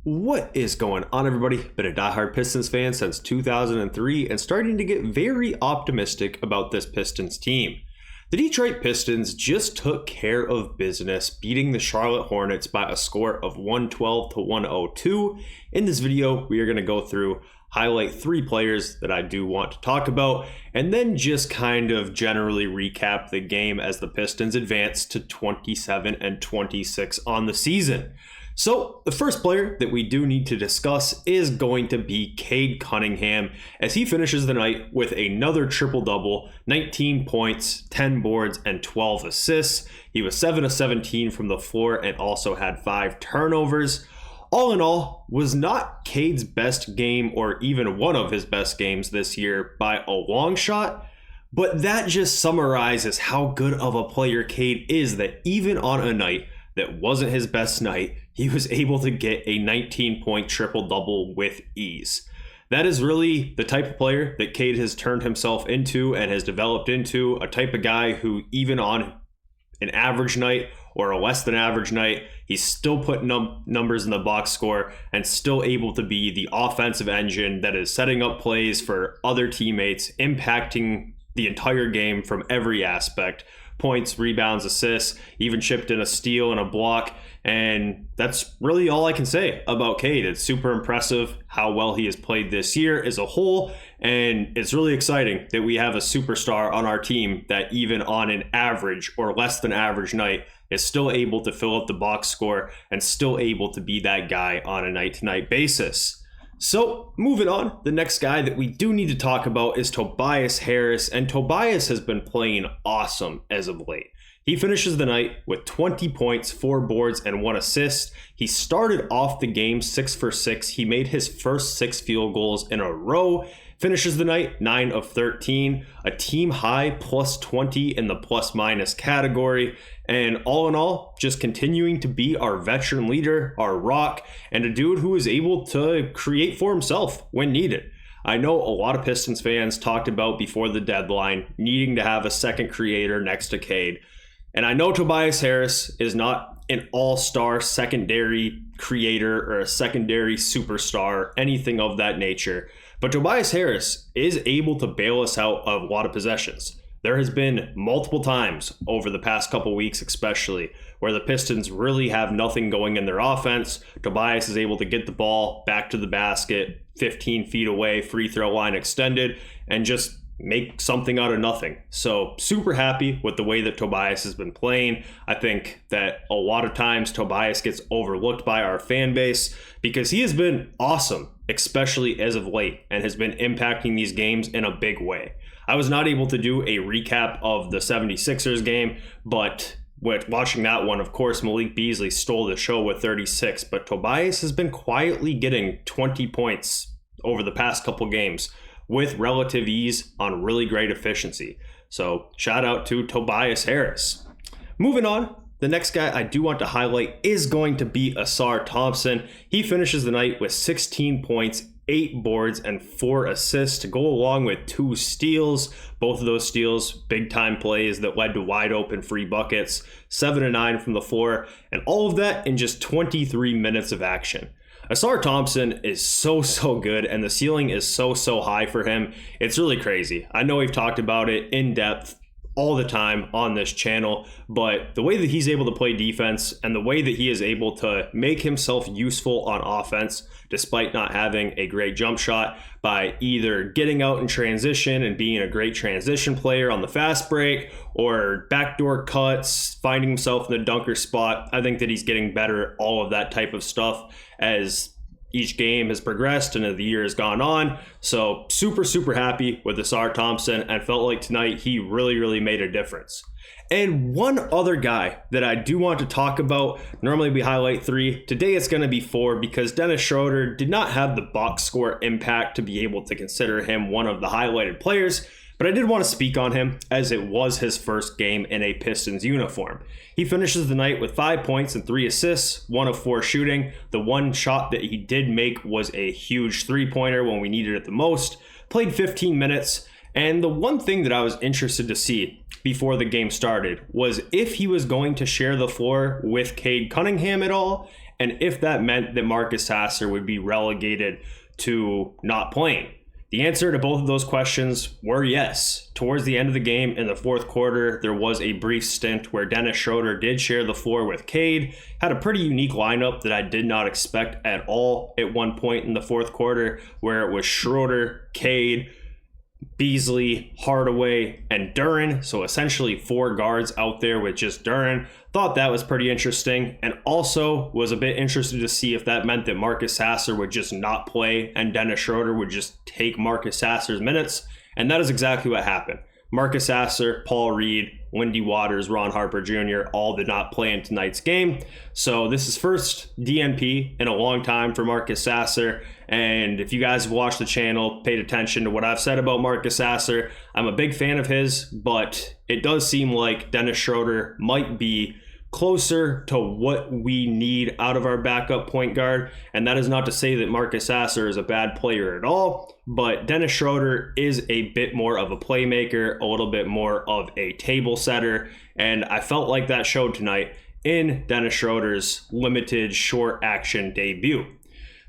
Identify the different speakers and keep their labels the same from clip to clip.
Speaker 1: What is going on, everybody? Been a diehard Pistons fan since 2003 and starting to get very optimistic about this Pistons team. The Detroit Pistons just took care of business, beating the Charlotte Hornets by a score of 112 to 102. In this video, we are going to go through, highlight three players that I do want to talk about, and then just kind of generally recap the game as the Pistons advance to 27 and 26 on the season. So the first player that we do need to discuss is going to be Cade Cunningham, as he finishes the night with another triple-double, 19 points, 10 boards, and 12 assists. He was 7 of 17 from the floor and also had 5 turnovers. All in all, was not Cade's best game or even one of his best games this year by a long shot, but that just summarizes how good of a player Cade is, that even on a night that wasn't his best night, he was able to get a 19-point triple-double with ease. That is really the type of player that Cade has turned himself into and has developed into, a type of guy who even on an average night or a less than average night, he's still putting up numbers in the box score and still able to be the offensive engine that is setting up plays for other teammates, impacting the entire game from every aspect. Points, rebounds, assists, even chipped in a steal and a block. And that's really all I can say about Cade. It's super impressive how well he has played this year as a whole. And it's really exciting that we have a superstar on our team that even on an average or less than average night is still able to fill up the box score and still able to be that guy on a night-to-night basis. So moving on, the next guy that we do need to talk about is Tobias Harris, and Tobias has been playing awesome as of late. He finishes the night with 20 points, 4 boards, and 1 assist. He started off the game 6 for 6. He made his first 6 field goals in a row. Finishes the night 9 of 13, a team high plus 20 in the plus minus category. And all in all, just continuing to be our veteran leader, our rock, and a dude who is able to create for himself when needed. I know a lot of Pistons fans talked about before the deadline needing to have a second creator next to Cade. And I know Tobias Harris is not an all-star secondary creator or a secondary superstar, anything of that nature. But Tobias Harris is able to bail us out of a lot of possessions. There has been multiple times over the past couple weeks especially where the Pistons really have nothing going in their offense. Tobias is able to get the ball back to the basket, 15 feet away, free throw line extended, and just make something out of nothing. So super happy with the way that Tobias has been playing. I think that a lot of times Tobias gets overlooked by our fan base because he has been awesome, especially as of late, and has been impacting these games in a big way. I was not able to do a recap of the 76ers game, but with watching that one, of course, Malik Beasley stole the show with 36, but Tobias has been quietly getting 20 points over the past couple games with relative ease on really great efficiency. So shout out to Tobias Harris. Moving on, the next guy I do want to highlight is going to be Ausar Thompson. He finishes the night with 16 points, 8 boards, and 4 assists to go along with 2 steals. Both of those steals, big time plays that led to wide open free buckets, 7 and 9 from the floor, and all of that in just 23 minutes of action. Ausar Thompson is so good, and the ceiling is so high for him. It's really crazy. I know we've talked about it in depth all the time on this channel, but the way that he's able to play defense and the way that he is able to make himself useful on offense despite not having a great jump shot by either getting out in transition and being a great transition player on the fast break or backdoor cuts, finding himself in the dunker spot. I think that he's getting better at all of that type of stuff as each game has progressed and the year has gone on. So super happy with Ausar Thompson, and felt like tonight he really made a difference. And one other guy that I do want to talk about, normally we highlight 3, today it's going to be 4 because Dennis Schroeder did not have the box score impact to be able to consider him one of the highlighted players. But I did want to speak on him as it was his first game in a Pistons uniform. He finishes the night with 5 points and 3 assists, 1 of 4 shooting. The one shot that he did make was a huge three-pointer when we needed it the most. Played 15 minutes. And the one thing that I was interested to see before the game started was if he was going to share the floor with Cade Cunningham at all, and if that meant that Marcus Sasser would be relegated to not playing. The answer to both of those questions were yes. Towards the end of the game in the fourth quarter, there was a brief stint where Dennis Schroeder did share the floor with Cade. Had a pretty unique lineup that I did not expect at all at one point in the fourth quarter, where it was Schroeder, Cade, Beasley, Hardaway, and Duren. So essentially 4 guards out there with just Duren. Thought that was pretty interesting, and also was a bit interested to see if that meant that Marcus Sasser would just not play and Dennis Schroeder would just take Marcus Sasser's minutes. And that is exactly what happened. Marcus Sasser, Paul Reed, Lindy Waters, Ron Harper Jr. all did not play in tonight's game. So this is first DNP in a long time for Marcus Sasser. And if you guys have watched the channel, paid attention to what I've said about Marcus Sasser, I'm a big fan of his, but it does seem like Dennis Schroeder might be closer to what we need out of our backup point guard. And that is not to say that Marcus Sasser is a bad player at all, but Dennis Schroeder is a bit more of a playmaker, a little bit more of a table setter. And I felt like that showed tonight in Dennis Schroeder's limited short action debut.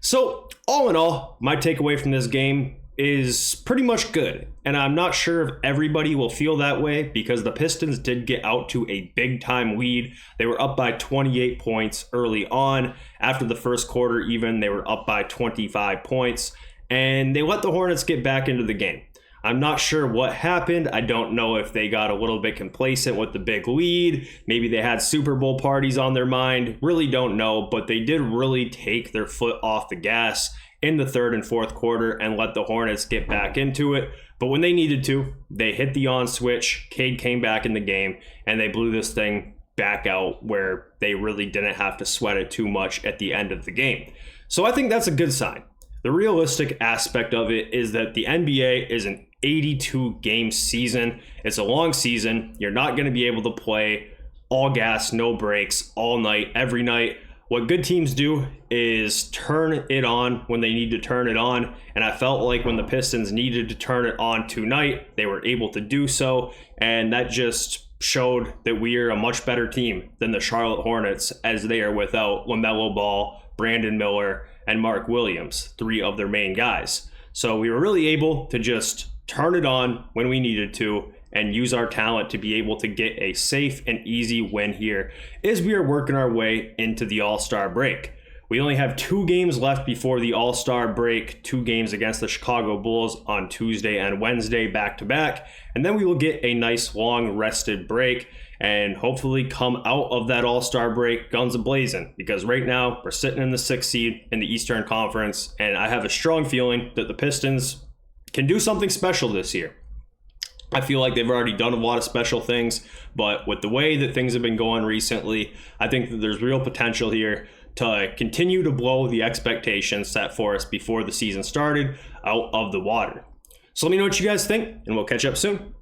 Speaker 1: So all in all, my takeaway from this game is pretty much good. And I'm not sure if everybody will feel that way because the Pistons did get out to a big time lead. They were up by 28 points early on. After the first quarter even, they were up by 25 points. And they let the Hornets get back into the game. I'm not sure what happened. I don't know if they got a little bit complacent with the big lead. Maybe they had Super Bowl parties on their mind. Really don't know, but they did really take their foot off the gas in the third and fourth quarter and let the Hornets get back into it. But when they needed to, they hit the on switch. Cade came back in the game and they blew this thing back out where they really didn't have to sweat it too much at the end of the game. So I think that's a good sign. The realistic aspect of it is that the NBA is an 82 game season. It's a long season. You're not going to be able to play all gas, no breaks, all night, every night. What good teams do is turn it on when they need to turn it on. And I felt like when the Pistons needed to turn it on tonight, they were able to do so. And that just showed that we are a much better team than the Charlotte Hornets, as they are without LaMelo Ball, Brandon Miller, and Mark Williams, 3 of their main guys. So we were really able to just turn it on when we needed to and use our talent to be able to get a safe and easy win here as we are working our way into the All-Star break. We only have 2 games left before the All-Star break, 2 games against the Chicago Bulls on Tuesday and Wednesday back-to-back, and then we will get a nice long rested break and hopefully come out of that All-Star break guns a-blazing, because right now we're sitting in the 6th seed in the Eastern Conference, and I have a strong feeling that the Pistons can do something special this year. I feel like they've already done a lot of special things, but with the way that things have been going recently, I think that there's real potential here to continue to blow the expectations set for us before the season started out of the water. So let me know what you guys think, and we'll catch up soon.